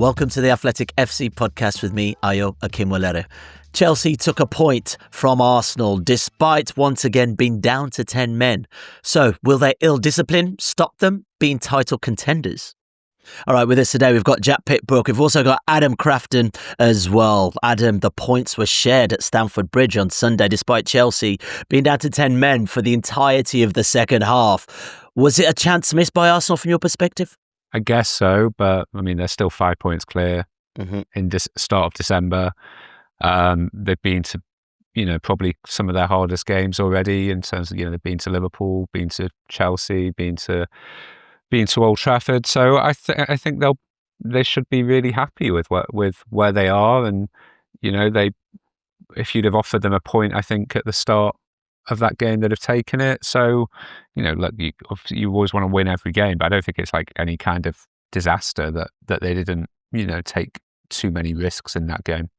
Welcome to the Athletic FC podcast with me, Ayo Akinwolere. Chelsea took a point from Arsenal despite once again being down to 10 men. So will their ill discipline stop them being title contenders? All right, with us today, we've got Jack Pitt-Brooke. We've also got Adam Crafton as well. Adam, the points were shared at Stamford Bridge on Sunday, despite Chelsea being down to 10 men for the entirety of the second half. Was it a chance missed by Arsenal from your perspective? I guess so, but I mean, they're still 5 points clear in this start of December. They've been to, probably some of their hardest games already in terms of, they've been to Liverpool, been to Chelsea, been to Old Trafford. So I think they should be really happy with where they are. And, if you'd have offered them a point, I think at the start of that game, they'd have taken it. So, look, you always want to win every game, but I don't think it's like any kind of disaster that they didn't, take too many risks in that game.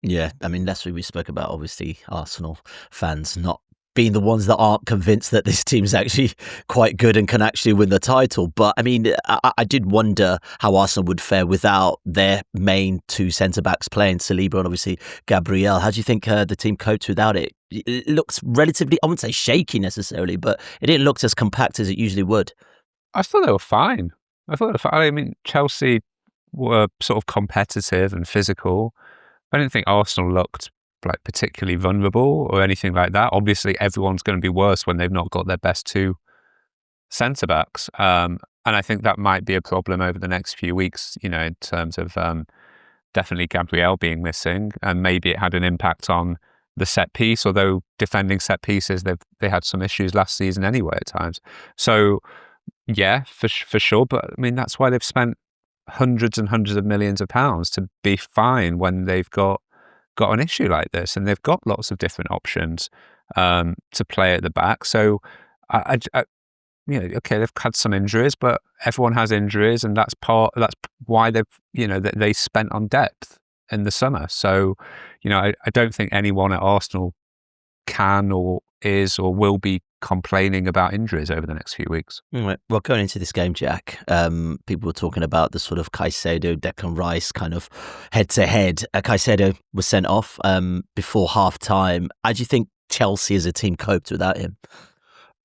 Yeah, I mean, that's what we spoke about, obviously, Arsenal fans not being the ones that aren't convinced that this team's actually quite good and can actually win the title. But, I mean, I did wonder how Arsenal would fare without their main two centre-backs playing, Saliba and obviously Gabriel. How do you think the team coped without it? It looks relatively, I wouldn't say shaky necessarily, but it didn't look as compact as it usually would. I thought they were fine. I mean, Chelsea were sort of competitive and physical. I didn't think Arsenal looked like particularly vulnerable or anything like that. Obviously, everyone's going to be worse when they've not got their best two centre-backs. And I think that might be a problem over the next few weeks, in terms of definitely Gabriel being missing. And maybe it had an impact on the set piece, although defending set pieces, they had some issues last season anyway at times. So, yeah, for sure. But I mean, that's why they've spent hundreds and hundreds of millions of pounds to be fine when they've got an issue like this, and they've got lots of different options to play at the back. So, okay, they've had some injuries, but everyone has injuries, and that's why they spent on depth in the summer. So, I don't think anyone at Arsenal can or is or will be complaining about injuries over the next few weeks. Right. Well, going into this game, Jack, people were talking about the sort of Caicedo, Declan Rice kind of head-to-head. Caicedo was sent off before half-time. How do you think Chelsea as a team coped without him?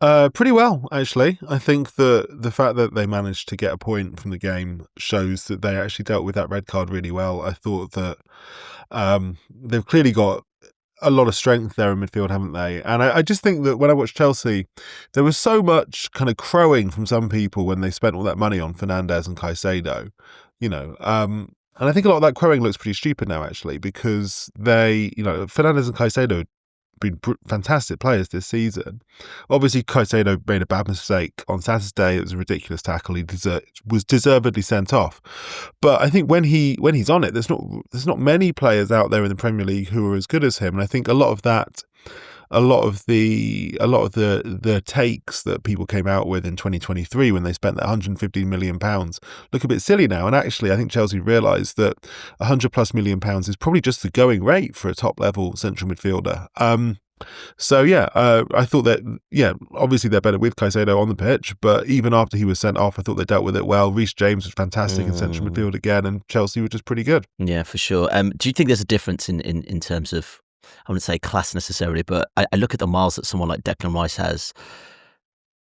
Pretty well, actually. I think the fact that they managed to get a point from the game shows that they actually dealt with that red card really well. I thought that they've clearly got a lot of strength there in midfield, haven't they? And I just think that when I watched Chelsea, there was so much kind of crowing from some people when they spent all that money on Fernandes and Caicedo, and I think a lot of that crowing looks pretty stupid now, actually, because Fernandes and Caicedo been fantastic players this season. Obviously, Caicedo made a bad mistake on Saturday. It was a ridiculous tackle. He was deservedly sent off. But I think when he's on it, there's not many players out there in the Premier League who are as good as him. And I think a lot of the takes that people came out with in 2023 when they spent that £115 million look a bit silly now. And actually, I think Chelsea realised that £100+ million is probably just the going rate for a top level central midfielder. I thought that, obviously they're better with Caicedo on the pitch, but even after he was sent off, I thought they dealt with it well. Reece James was fantastic in central midfield again, and Chelsea were just pretty good. Yeah, for sure. Do you think there's a difference in terms of, I wouldn't say class necessarily, but I look at the miles that someone like Declan Rice has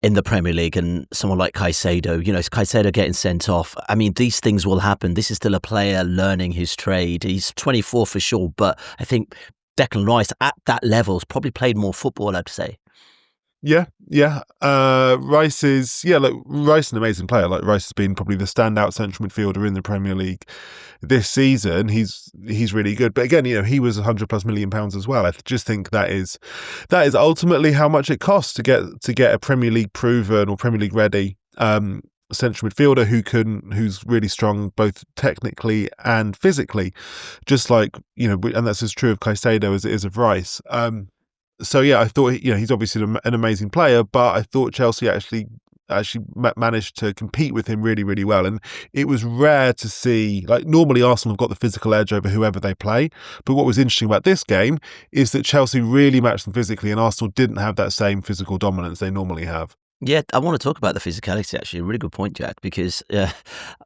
in the Premier League and someone like Caicedo, Caicedo getting sent off. I mean, these things will happen. This is still a player learning his trade. He's 24 for sure, but I think Declan Rice at that level has probably played more football, I'd say. Yeah. Rice is an amazing player. Like, Rice has been probably the standout central midfielder in the Premier League this season. He's really good. But again, he was £100+ million as well. I just think that is ultimately how much it costs to get a Premier League proven or Premier League ready central midfielder who's really strong both technically and physically, just like, and that's as true of Caicedo as it is of Rice. I thought he's obviously an amazing player, but I thought Chelsea actually managed to compete with him really, really well. And it was rare to see, like, normally Arsenal have got the physical edge over whoever they play. But what was interesting about this game is that Chelsea really matched them physically, and Arsenal didn't have that same physical dominance they normally have. Yeah, I want to talk about the physicality, actually. A really good point, Jack, because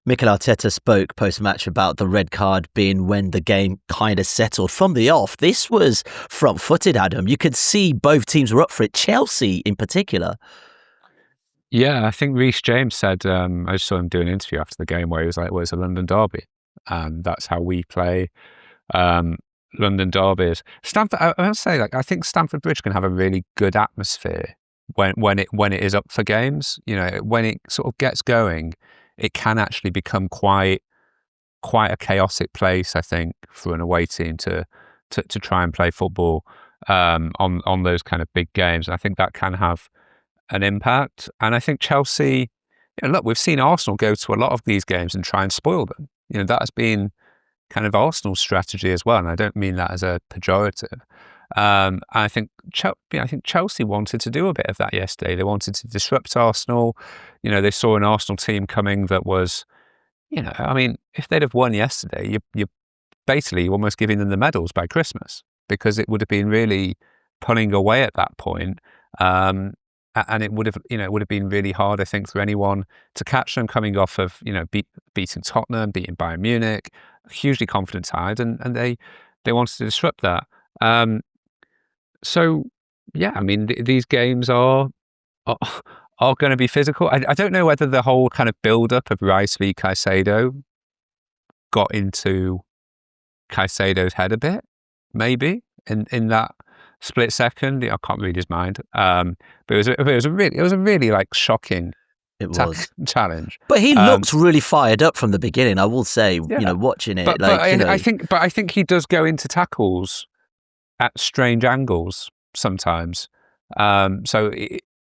Mikel Arteta spoke post-match about the red card being when the game kind of settled. From the off, this was front-footed, Adam. You could see both teams were up for it, Chelsea in particular. Yeah, I think Reece James said, I just saw him do an interview after the game where he was like, well, it's a London derby. And that's how we play London derbies. Stamford, I must say, like, I think Stamford Bridge can have a really good atmosphere when it is up for games. You know, when it sort of gets going, it can actually become quite a chaotic place, I think, for an away team to try and play football on those kind of big games. And I think that can have an impact. And I think Chelsea, look, we've seen Arsenal go to a lot of these games and try and spoil them. You know, that has been kind of Arsenal's strategy as well. And I don't mean that as a pejorative. I think Chelsea wanted to do a bit of that yesterday. They wanted to disrupt Arsenal. You know, they saw an Arsenal team coming that was, I mean, if they'd have won yesterday, you're basically almost giving them the medals by Christmas, because it would have been really pulling away at that point. And it would have been really hard, I think, for anyone to catch them coming off of, beating Tottenham, beating Bayern Munich, hugely confident side, and they wanted to disrupt that. So yeah, I mean, these games are going to be physical. I don't know whether the whole kind of build-up of Rice v Caicedo got into Caicedo's head a bit, maybe in that split second. I can't read his mind. But it was a really like shocking challenge. But he looked really fired up from the beginning, I will say. Yeah. Watching it, I think he does go into tackles at strange angles sometimes. So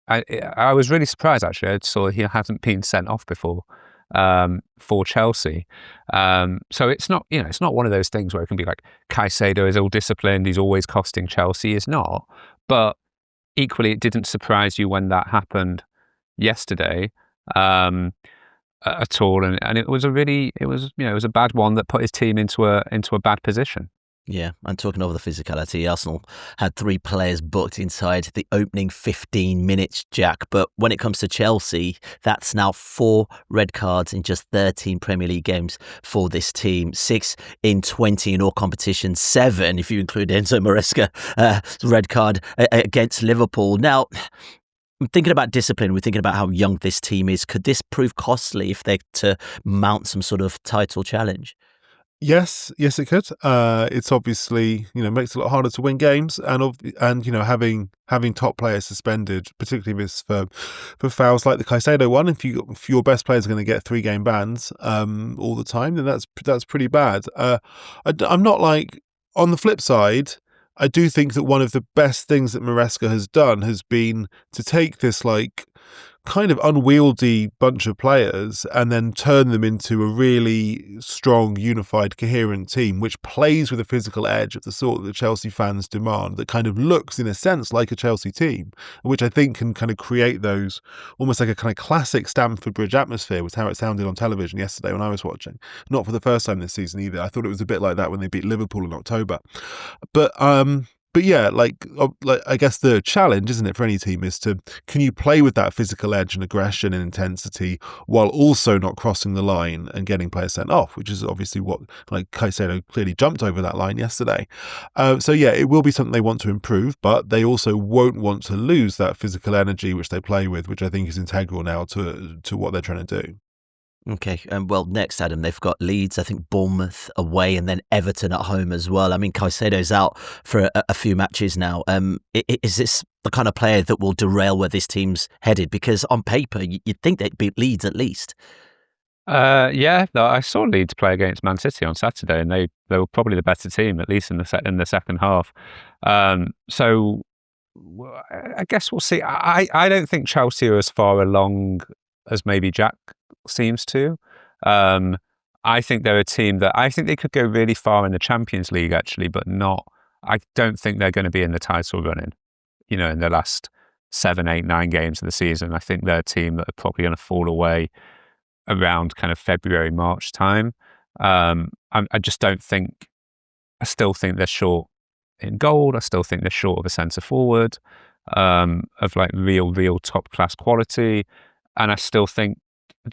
I was really surprised, actually. I saw he hadn't been sent off before for Chelsea. So it's not one of those things where it can be like Caicedo is ill-disciplined, he's always costing Chelsea. It's not. But equally, it didn't surprise you when that happened yesterday at all. And it was a bad one that put his team into a bad position. Yeah, and talking over the physicality, Arsenal had 3 players booked inside the opening 15 minutes, Jack. But when it comes to Chelsea, that's now 4 red cards in just 13 Premier League games for this team. 6 in 20 in all competitions, 7 if you include Enzo Maresca red card against Liverpool. Now, I'm thinking about discipline. We're thinking about how young this team is. Could this prove costly if they're to mount some sort of title challenge? Yes, it could. It's obviously, makes it a lot harder to win games, and having top players suspended, particularly for fouls like the Caicedo one. If your best players are going to get 3-game bans all the time, then that's pretty bad. I'm not like, on the flip side, I do think that one of the best things that Maresca has done has been to take this like kind of unwieldy bunch of players and then turn them into a really strong, unified, coherent team, which plays with a physical edge of the sort that Chelsea fans demand, that kind of looks, in a sense, like a Chelsea team, which I think can kind of create those, almost like a kind of classic Stamford Bridge atmosphere, was how it sounded on television yesterday when I was watching. Not for the first time this season either. I thought it was a bit like that when they beat Liverpool in October. But yeah, like I guess the challenge, isn't it, for any team, is can you play with that physical edge and aggression and intensity while also not crossing the line and getting players sent off, which is obviously what, like, Caicedo clearly jumped over that line yesterday. So yeah, it will be something they want to improve, but they also won't want to lose that physical energy which they play with, which I think is integral now to what they're trying to do. Okay, well, next, Adam, they've got Leeds, I think Bournemouth away, and then Everton at home as well. I mean, Caicedo's out for a few matches now. Is this the kind of player that will derail where this team's headed? Because on paper, you'd think they'd beat Leeds at least. Yeah, I saw Leeds play against Man City on Saturday, and they were probably the better team, at least in the second half. So I guess we'll see. I don't think Chelsea are as far along as maybe Jack seems to. I think they're a team that I think they could go really far in the Champions League, actually, but not. I don't think they're going to be in the title running, in the last 7, 8, 9 games of the season. I think they're a team that are probably going to fall away around kind of February, March time. I still think they're short in goal. I still think they're short of a centre forward. of like real top class quality. And I still think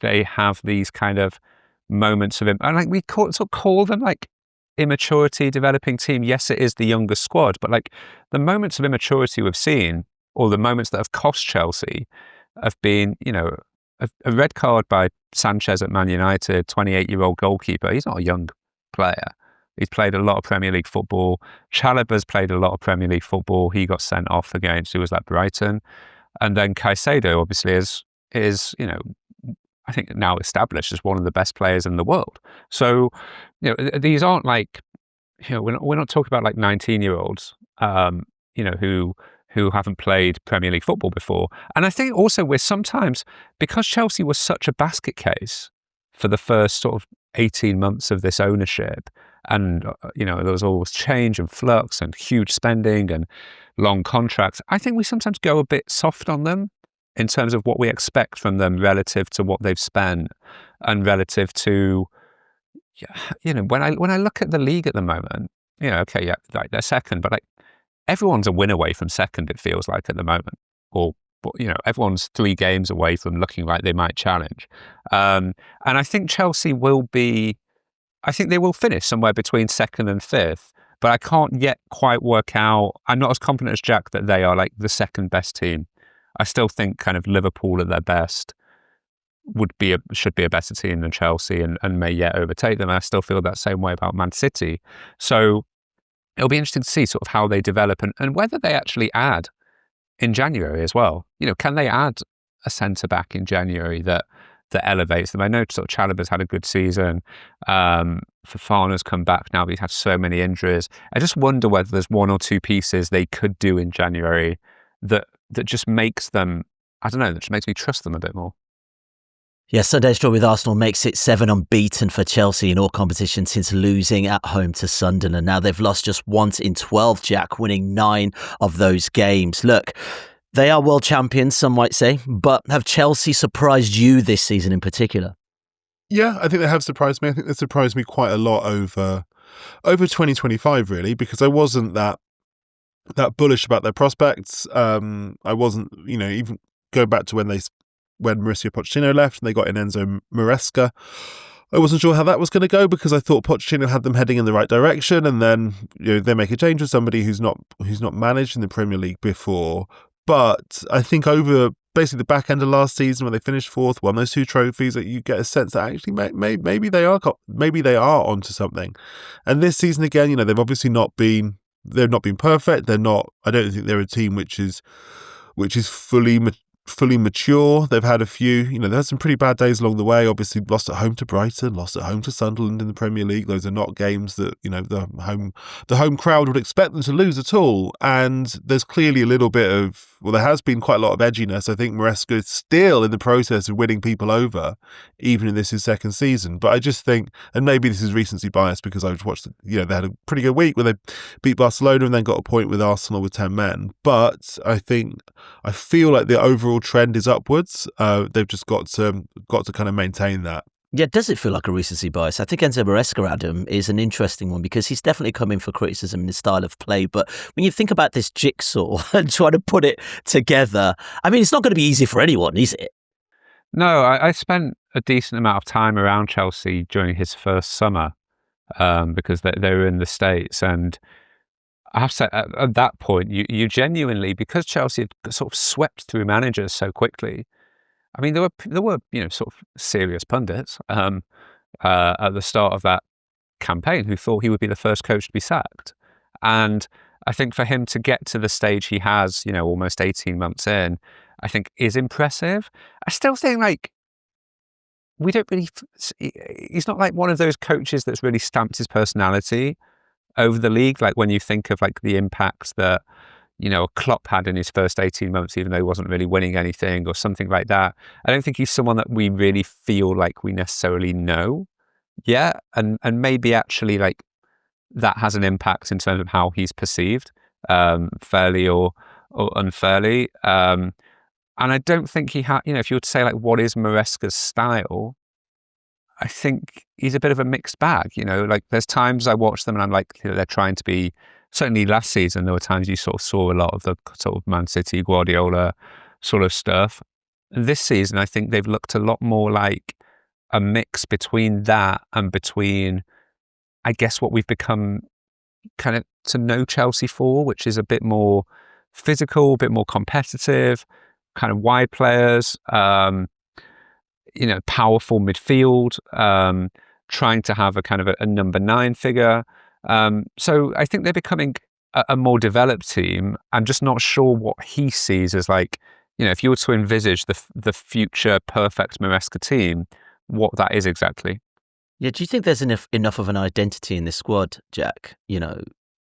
they have these kind of moments of, and like we sort of call them like immaturity developing team. Yes, it is the younger squad, but like the moments of immaturity we've seen, or the moments that have cost Chelsea, have been, a red card by Sanchez at Man United, 28-year-old goalkeeper. He's not a young player. He's played a lot of Premier League football. Chalobah's played a lot of Premier League football. He got sent off against, who was that, Brighton. And then Caicedo obviously is I think now established as one of the best players in the world. So, these aren't like, we're not talking about like 19-year-olds, who haven't played Premier League football before. And I think also we're sometimes, because Chelsea was such a basket case for the first sort of 18 months of this ownership, and, there was always change and flux and huge spending and long contracts, I think we sometimes go a bit soft on them in terms of what we expect from them relative to what they've spent, and relative to, when I look at the league at the moment, okay, yeah, like they're second, but like everyone's a win away from second, it feels like at the moment, or everyone's 3 games away from looking like they might challenge. And I think Chelsea they will finish somewhere between second and fifth, but I can't yet quite work out. I'm not as confident as Jack that they are like the second best team. I still think kind of Liverpool at their best should be a better team than Chelsea, and may yet overtake them. And I still feel that same way about Man City. So it'll be interesting to see sort of how they develop, and whether they actually add in January as well. Can they add a centre-back in January that elevates them? I know sort of Chalobah's had a good season. Fofana's come back now, but he's had so many injuries. I just wonder whether there's 1 or 2 pieces they could do in January that just makes them, I don't know, that just makes me trust them a bit more. Yeah, Sunday's draw with Arsenal makes it 7 unbeaten for Chelsea in all competitions since losing at home to Sunderland. Now they've lost just once in 12, Jack, winning 9 of those games. Look, they are world champions, some might say, but have Chelsea surprised you this season in particular? Yeah, I think they have surprised me. I think they surprised me quite a lot over 2025, really, because I wasn't that bullish about their prospects. I wasn't, even going back to when Mauricio Pochettino left and they got in Enzo Maresca, I wasn't sure how that was going to go, because I thought Pochettino had them heading in the right direction, and then they make a change with somebody who's not managed in the Premier League before. But I think over basically the back end of last season, when they finished 4th, won those 2 trophies, that you get a sense that actually maybe they are onto something. And this season again, they've obviously not been perfect. I don't think they're a team which is fully mature. They've had a few, they've had some pretty bad days along the way. Obviously lost at home to Brighton, lost at home to Sunderland in the Premier League. Those are not games that, the home crowd would expect them to lose at all. And there's clearly a little bit of, there has been quite a lot of edginess. I think Maresca is still in the process of winning people over, even in this his second season. But I just think, and maybe this is recency bias, because I watched, they had a pretty good week where they beat Barcelona and then got a point with Arsenal with 10 men. But I feel like the overall trend is upwards. They've just got to kind of maintain that. Yeah, does it feel like a recency bias? I think Enzo Maresca, Adam, is an interesting one, because he's definitely come in for criticism in his style of play. But when you think about this jigsaw and try to put it together, I mean, it's not going to be easy for anyone, is it? No, I spent a decent amount of time around Chelsea during his first summer, because they were in the States. And I have to say, at that point, you genuinely, because Chelsea had sort of swept through managers so quickly, I mean, there were sort of serious pundits at the start of that campaign who thought he would be the first coach to be sacked. And I think for him to get to the stage he has, almost 18 months in, I think is impressive. I still think he's not like one of those coaches that's really stamped his personality over the league. Like when you think of like the impact that, Klopp had in his first 18 months, even though he wasn't really winning anything or something like that. I don't think he's someone that we really feel like we necessarily know yet. And maybe actually like that has an impact in terms of how he's perceived, fairly or unfairly. And I don't think he had, if you were to say like, what is Maresca's style? I think he's a bit of a mixed bag, like there's times I watch them and I'm like, they're trying to be certainly last season, there were times you sort of saw a lot of the sort of Man City, Guardiola sort of stuff. This season, I think they've looked a lot more like a mix between that and between, I guess, what we've become kind of to know Chelsea for, which is a bit more physical, a bit more competitive, kind of wide players, powerful midfield, trying to have a kind of a number 9 figure. So I think they're becoming a more developed team. I'm just not sure what he sees as like, if you were to envisage the future perfect Maresca team, what that is exactly. Yeah, do you think there's enough of an identity in this squad, Jack,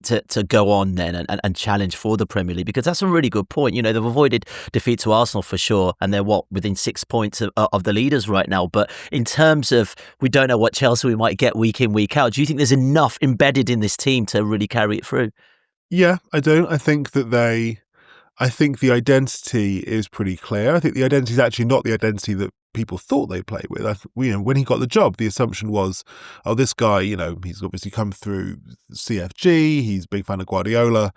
to go on then and challenge for the Premier League? Because that's a really good point. They've avoided defeat to Arsenal for sure, and they're within 6 points of the leaders right now. But in terms of, we don't know what Chelsea we might get week in, week out, do you think there's enough embedded in this team to really carry it through? Yeah, I don't. I think the identity is pretty clear. I think the identity is actually not the identity that people thought they played with. When he got the job, the assumption was, oh, this guy, he's obviously come through CFG, he's a big fan of Guardiola.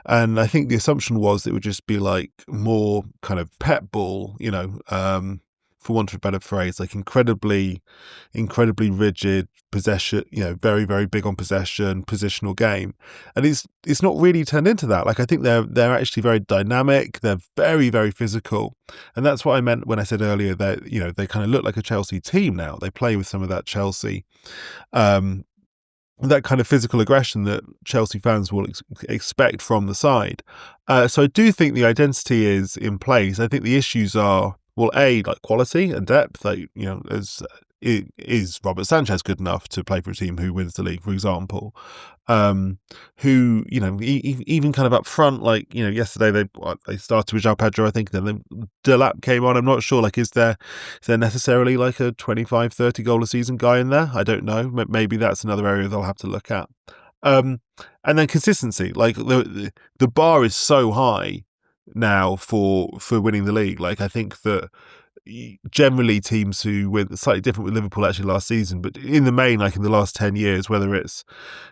And I think the assumption was it would just be like more kind of pep ball, for want of a better phrase, like incredibly rigid possession, very, very big on possession, positional game. And it's not really turned into that. Like, I think they're actually very dynamic. They're very, very physical. And that's what I meant when I said earlier that, they kind of look like a Chelsea team now. They play with some of that Chelsea, that kind of physical aggression that Chelsea fans will expect from the side. So I do think the identity is in place. I think the issues are, well, like quality and depth. Like, is Robert Sanchez good enough to play for a team who wins the league, for example? Who, even kind of up front, like, yesterday they started with João Pedro, I think, then Delap came on. I'm not sure, like, is there necessarily like a 25, 30 goal a season guy in there? I don't know. Maybe that's another area they'll have to look at. And then consistency, like the bar is so high now for winning the league. Like, I think that generally teams who win, slightly different with Liverpool actually last season, but in the main, like in the last 10 years, whether it's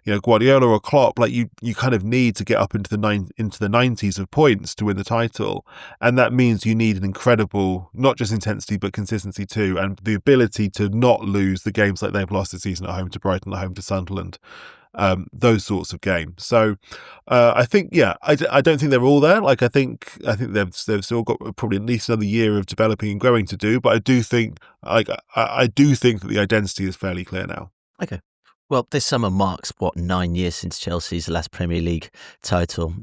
Guardiola or Klopp, like you kind of need to get up into the 90s of points to win the title, and that means you need an incredible, not just intensity but consistency too, and the ability to not lose the games like they've lost this season at home to Brighton, at home to Sunderland. Those sorts of games. So I think, I don't think they're all there. Like, I think they've still got probably at least another year of developing and growing to do. But I do think, I do think that the identity is fairly clear now. Okay. Well, this summer marks 9 years since Chelsea's last Premier League title.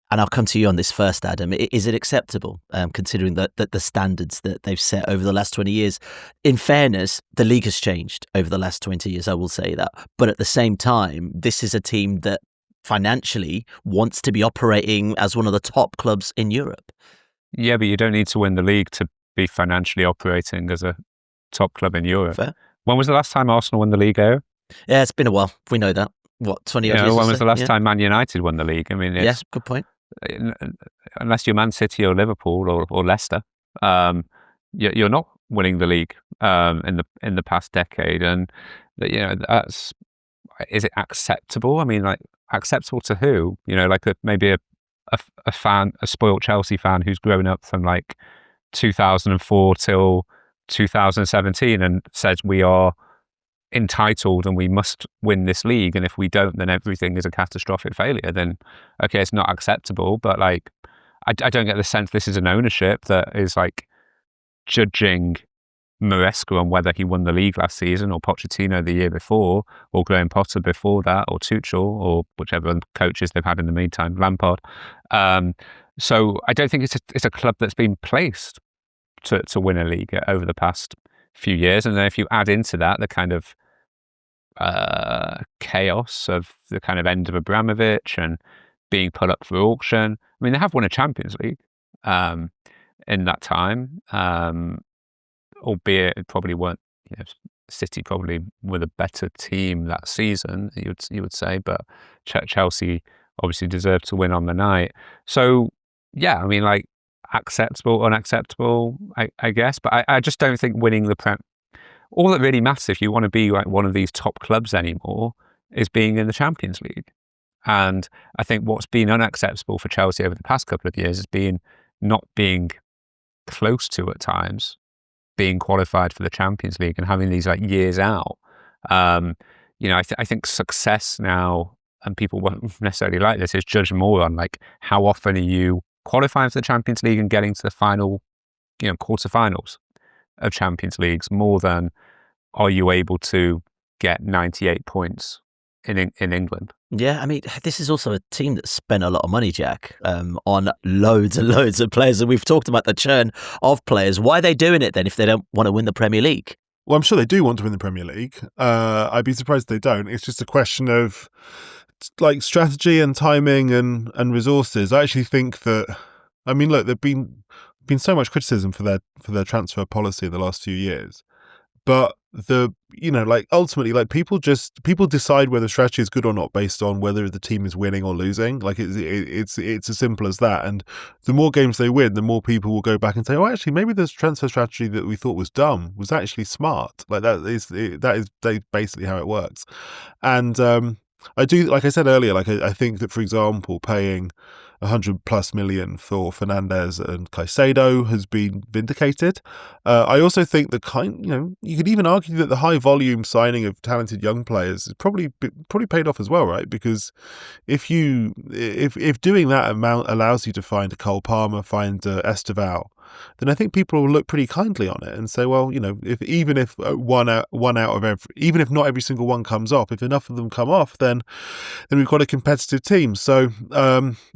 And I'll come to you on this first, Adam. Is it acceptable, considering the standards that they've set over the last 20 years? In fairness, the league has changed over the last 20 years, I will say that. But at the same time, this is a team that financially wants to be operating as one of the top clubs in Europe. Yeah, but you don't need to win the league to be financially operating as a top club in Europe. Fair. When was the last time Arsenal won the league, Ayo? Yeah, it's been a while. We know that. What, 20 years? When was the last time Man United won the league? I mean, yeah, good point. Unless you're Man City or Liverpool or Leicester, you're not winning the league in the past decade, and is it acceptable? I mean, like, acceptable to who? Like maybe a fan, a spoiled Chelsea fan who's grown up from like 2004 till 2017 and says we are entitled and we must win this league, and if we don't, then everything is a catastrophic failure. Then okay, it's not acceptable. But like, I don't get the sense this is an ownership that is like judging Maresca on whether he won the league last season, or Pochettino the year before, or Graham Potter before that, or Tuchel, or whichever coaches they've had in the meantime, Lampard. So I don't think it's a club that's been placed to win a league over the past few years. And then if you add into that the kind of chaos of the kind of end of Abramovich and being put up for auction, I mean, they have won a Champions League in that time, albeit it probably weren't, City probably were the better team that season, you would say, but Chelsea obviously deserved to win on the night. So yeah, I mean, like, acceptable, unacceptable, I guess, but I just don't think winning the Prem, all that really matters if you want to be like one of these top clubs anymore, is being in the Champions League. And I think what's been unacceptable for Chelsea over the past couple of years has been not being close to, at times, being qualified for the Champions League and having these like years out. I think success now, and people won't necessarily like this, is judged more on like how often are you qualifying for the Champions League and getting to the final, quarterfinals of Champions Leagues, more than are you able to get 98 points in England. Yeah, I mean, this is also a team that spent a lot of money, Jack, on loads and loads of players. And we've talked about the churn of players. Why are they doing it then if they don't want to win the Premier League? Well, I'm sure they do want to win the Premier League. I'd be surprised if they don't. It's just a question of like strategy and timing and resources. I actually think that, I mean, look, there've been so much criticism for their transfer policy the last few years. But ultimately, people decide whether strategy is good or not based on whether the team is winning or losing. Like it's as simple as that. And the more games they win, the more people will go back and say, "Oh, actually, maybe this transfer strategy that we thought was dumb was actually smart." Like that is basically how it works. And I do, like I said earlier, I think that, for example, paying 100+ million for Fernandes and Caicedo has been vindicated. I also think that you could even argue that the high volume signing of talented young players has probably paid off as well, right? Because if doing that amount allows you to find a Cole Palmer, find Esteval, then I think people will look pretty kindly on it and say, well, even if not every single one comes off, if enough of them come off, then we've got a competitive team. So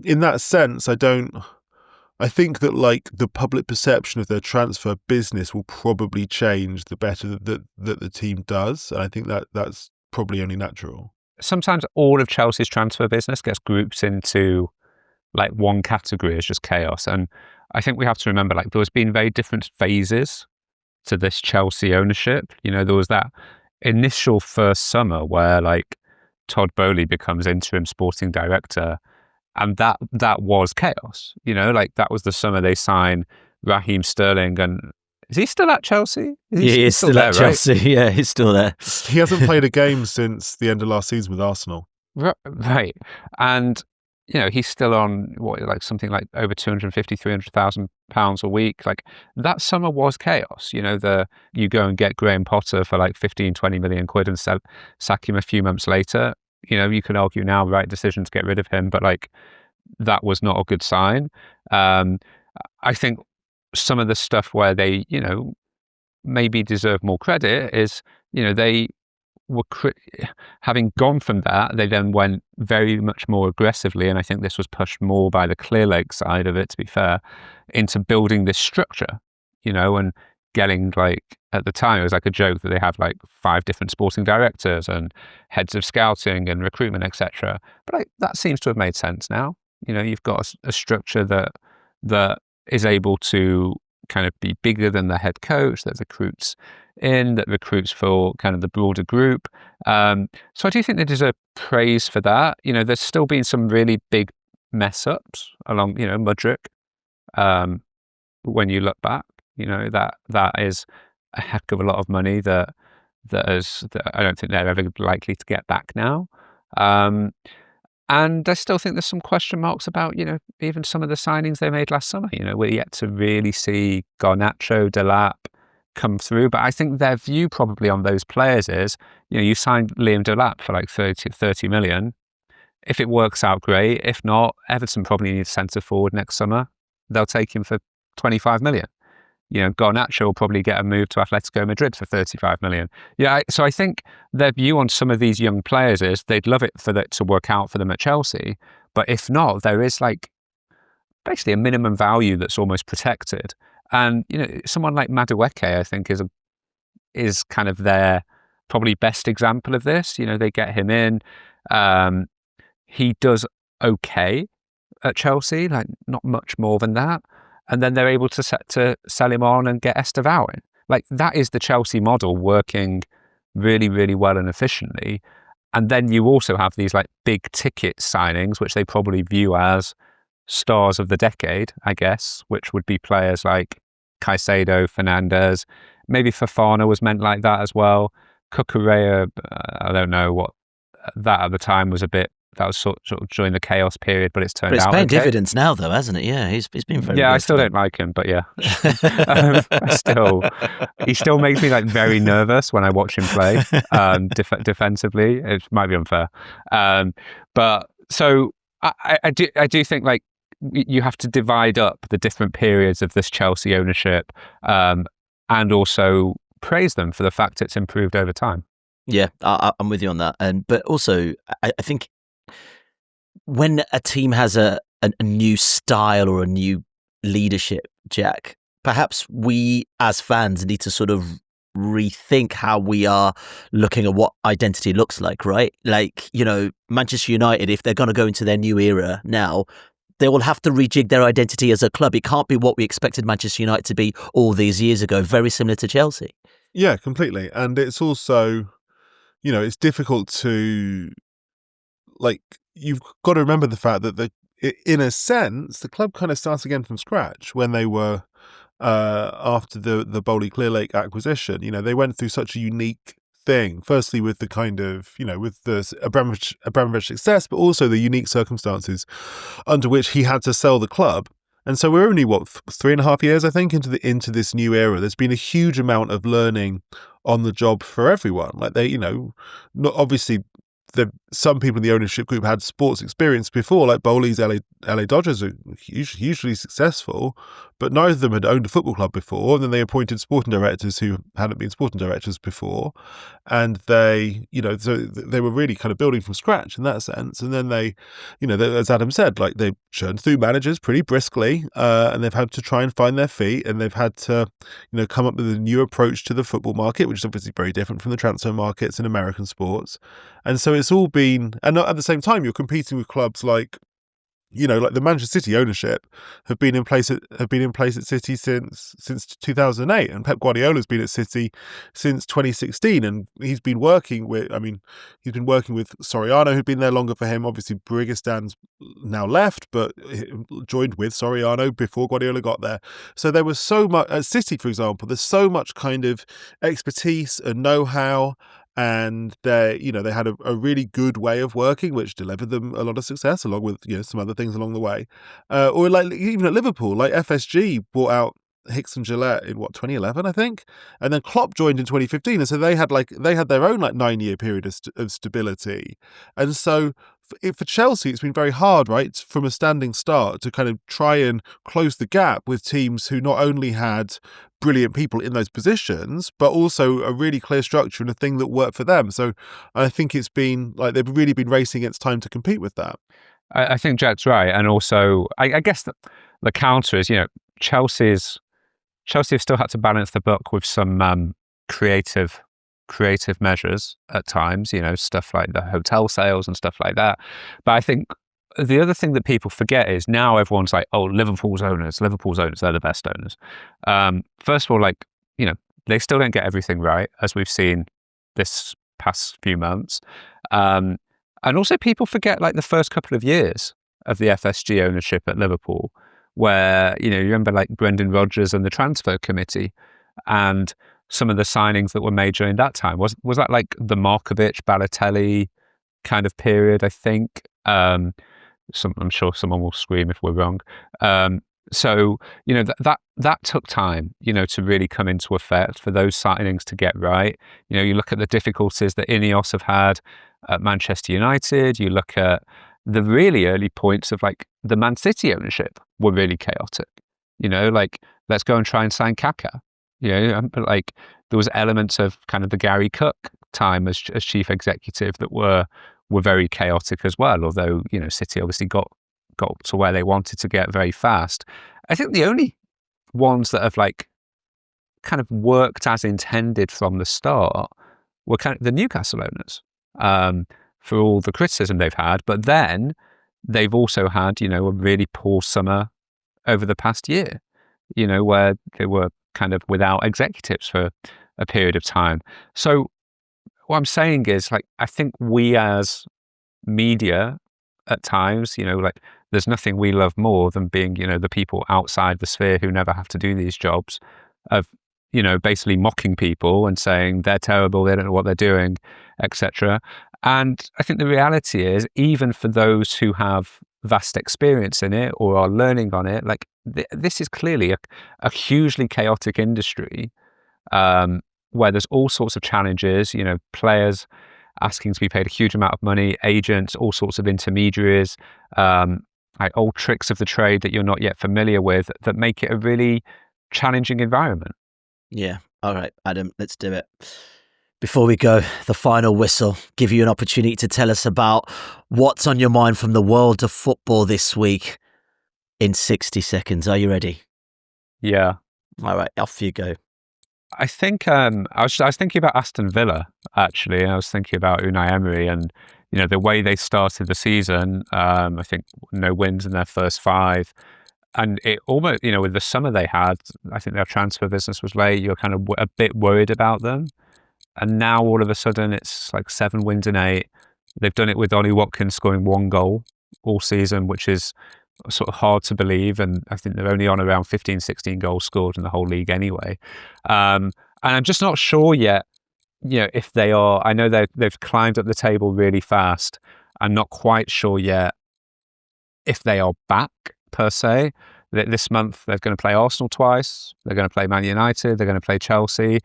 in that sense, I think that like the public perception of their transfer business will probably change the better that the team does, and I think that's probably only natural. Sometimes all of Chelsea's transfer business gets grouped into like one category as just chaos, and I think we have to remember, like, there's been very different phases to this Chelsea ownership. There was that initial first summer where like Todd Boehly becomes interim sporting director, and that was chaos. Like that was the summer they signed Raheem Sterling, and is he still at Chelsea? He's still at Chelsea. Right? Yeah, he's still there. He hasn't played a game since the end of last season with Arsenal. Right, and he's still on something like over 250, 300,000 pounds a week. Like that summer was chaos. You go and get Graham Potter for like 15, 20 million quid and sack him a few months later. You can argue now, right decision to get rid of him, but like that was not a good sign. I think some of the stuff where they, maybe deserve more credit is, they were having gone from that, they then went very much more aggressively, and I think this was pushed more by the Clearlake side of it, to be fair, into building this structure, and getting, like, at the time it was like a joke that they have like 5 different sporting directors and heads of scouting and recruitment, etc. But like, that seems to have made sense now. You've got a structure that is able to kind of be bigger than the head coach, that recruits for kind of the broader group. So I do think they deserve praise for that. There's still been some really big mess ups along, Mudryk. When you look back, that is a heck of a lot of money that I don't think they're ever likely to get back now. And I still think there's some question marks about, even some of the signings they made last summer. We're yet to really see Garnacho, Delap come through. But I think their view probably on those players is, you signed Liam Delap for like 30 million. If it works out, great. If not, Everton probably needs centre forward next summer. They'll take him for 25 million. Garnacho will probably get a move to Atletico Madrid for 35 million. So I think their view on some of these young players is they'd love it for that to work out for them at Chelsea. But if not, there is like basically a minimum value that's almost protected. And, someone like Madueke, I think, is kind of their probably best example of this. They get him in. He does okay at Chelsea, like not much more than that. And then they're able to sell him on and get Esteval in. Like that is the Chelsea model working really, really well and efficiently. And then you also have these like big ticket signings, which they probably view as stars of the decade, I guess, which would be players like Caicedo, Fernandes. Maybe Fofana was meant like that as well. Cucurella, I don't know what that at the time was a bit sort of during the chaos period, but it's turned But it's out paying okay. dividends now, though, hasn't it? Yeah, he's been very good. Yeah, I still don't like him, but yeah, he still makes me like very nervous when I watch him play defensively. It might be unfair, but so I do think like you have to divide up the different periods of this Chelsea ownership, and also praise them for the fact it's improved over time. Yeah, I'm with you on that. But also, I think when a team has a new style or a new leadership, Jack, perhaps we as fans need to sort of rethink how we are looking at what identity looks like, right? Like, Manchester United, if they're going to go into their new era now, they will have to rejig their identity as a club. It can't be what we expected Manchester United to be all these years ago, very similar to Chelsea. Yeah, completely. And it's also, it's difficult to, like, you've got to remember the fact that in a sense, the club kind of starts again from scratch when they were, after the Bowley Clearlake acquisition. They went through such a unique thing, firstly with the kind of, with the Abramovich success, but also the unique circumstances under which he had to sell the club. And so we're only, 3.5 years, I think, into this new era. There's been a huge amount of learning on the job for everyone. Like not obviously, some people in the ownership group had sports experience before, like Bowley's LA Dodgers are hugely successful, but neither of them had owned a football club before. And then they appointed sporting directors who hadn't been sporting directors before, and they, so they were really kind of building from scratch in that sense. And then they, as Adam said, like they churned through managers pretty briskly, and they've had to try and find their feet, and they've had to, come up with a new approach to the football market, which is obviously very different from the transfer markets in American sports. And so it's all been, and at the same time, you're competing with clubs like, like the Manchester City ownership have been in place at City since 2008, and Pep Guardiola's been at City since 2016, and he's been working with Soriano, who'd been there longer for him. Obviously, Brigistan's now left, but joined with Soriano before Guardiola got there. So there was so much at City, for example. There's so much kind of expertise and know-how. And they had a really good way of working, which delivered them a lot of success, along with some other things along the way. Or like even at Liverpool, like FSG bought out Hicks and Gillette in 2011, I think, and then Klopp joined in 2015, and so they had their own 9-year period of stability. And so for Chelsea, it's been very hard, right, from a standing start to kind of try and close the gap with teams who not only had brilliant people in those positions, but also a really clear structure and a thing that worked for them. So I think it's been like they've really been racing against time to compete with that. I think Jack's right. And also, I guess the counter is, Chelsea have still had to balance the book with some creative measures at times, stuff like the hotel sales and stuff like that. But I think the other thing that people forget is now everyone's like, oh, Liverpool's owners, they're the best owners. First of all, they still don't get everything right, as we've seen this past few months. And also people forget the first couple of years of the FSG ownership at Liverpool, where, you remember Brendan Rodgers and the transfer committee and some of the signings that were made during that time. Was that the Markovic, Balotelli kind of period, I think? I'm sure someone will scream if we're wrong. So, that took time, to really come into effect, for those signings to get right. You look at the difficulties that Ineos have had at Manchester United. You look at the really early points of the Man City ownership were really chaotic. Let's go and try and sign Kaka. There was elements of kind of the Gary Cook time as chief executive that were very chaotic as well. Although City obviously got to where they wanted to get very fast. I think the only ones that have kind of worked as intended from the start were kind of the Newcastle owners, for all the criticism they've had. But then they've also had a really poor summer over the past year. Where they were kind of without executives for a period of time. So what I'm saying is, I think we as media at times, there's nothing we love more than being, the people outside the sphere who never have to do these jobs, of, basically mocking people and saying they're terrible, they don't know what they're doing, etc. And I think the reality is, even for those who have vast experience in it or are learning on it, like this is clearly a hugely chaotic industry where there's all sorts of challenges, players asking to be paid a huge amount of money, agents, all sorts of intermediaries, like old tricks of the trade that you're not yet familiar with that make it a really challenging environment. Yeah. All right, Adam, let's do it. Before we go, the final whistle, give you an opportunity to tell us about what's on your mind from the world of football this week in 60 seconds. Are you ready? Yeah. All right, off you go. I think I was thinking about Aston Villa, actually, and I was thinking about Unai Emery and, the way they started the season. I think no wins in their first 5. And it almost, with the summer they had, I think their transfer business was late. You're kind of a bit worried about them. And now all of a sudden it's like 7 wins in 8. They've done it with Ollie Watkins scoring 1 goal all season, which is sort of hard to believe. And I think they're only on around 15, 16 goals scored in the whole league anyway. And I'm just not sure yet, if they are, I know they've climbed up the table really fast. I'm not quite sure yet if they are back per se. This month they're going to play Arsenal twice. They're going to play Man United. They're going to play Chelsea.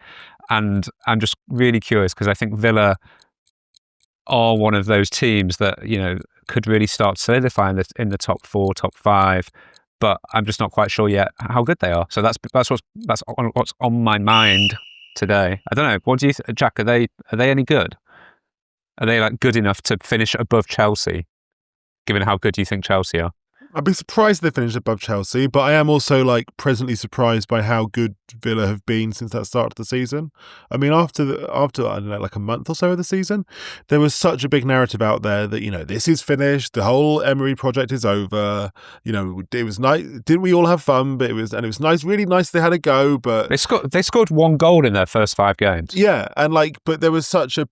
And I'm just really curious because I think Villa are one of those teams that, could really start solidifying in the top 4, top 5. But I'm just not quite sure yet how good they are. So that's what's on my mind today. I don't know. What do you think, Jack? Are they any good? Are they like good enough to finish above Chelsea, given how good you think Chelsea are? I'd be surprised they finished above Chelsea, but I am also presently surprised by how good Villa have been since that start of the season. I mean, after I don't know, like a month or so of the season, there was such a big narrative out there that this is finished, the whole Emery project is over. It was nice. Didn't we all have fun? But it was nice, really nice. They had a go, but they scored 1 goal in their first 5 games. Yeah, and but there was such a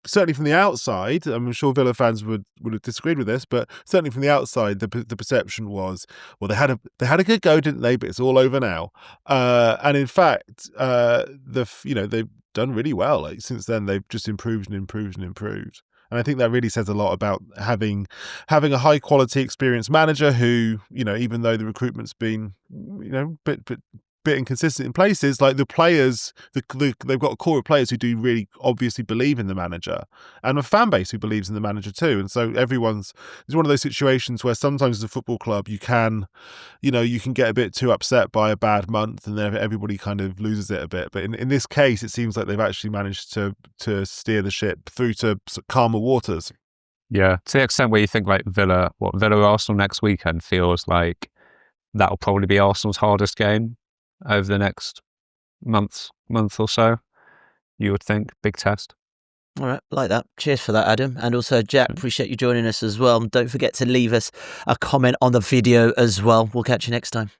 certainly from the outside. I'm sure Villa fans would have disagreed with this, but certainly from the outside, the perception was, well, they had a good go, didn't they? But it's all over now. And in fact, they've done really well. Since then, they've just improved and improved and improved. And I think that really says a lot about having a high quality, experienced manager who, even though the recruitment's been, bit inconsistent in places, like the players, they've got a core of players who do really obviously believe in the manager, and a fan base who believes in the manager too. And so it's one of those situations where sometimes as a football club you can get a bit too upset by a bad month and then everybody kind of loses it a bit. But in this case, it seems like they've actually managed to steer the ship through to calmer waters. Yeah, to the extent where you think like Villa Arsenal next weekend feels like that'll probably be Arsenal's hardest game over the next month or so, you would think. Big test. All right, like that. Cheers for that, Adam. And also, Jack, appreciate you joining us as well. Don't forget to leave us a comment on the video as well. We'll catch you next time.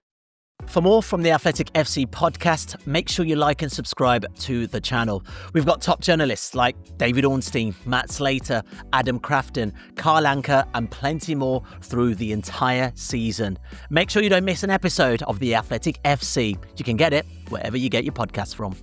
For more from the Athletic FC podcast, make sure you like and subscribe to the channel. We've got top journalists like David Ornstein, Matt Slater, Adam Crafton, Carl Anker, and plenty more through the entire season. Make sure you don't miss an episode of the Athletic FC. You can get it wherever you get your podcasts from.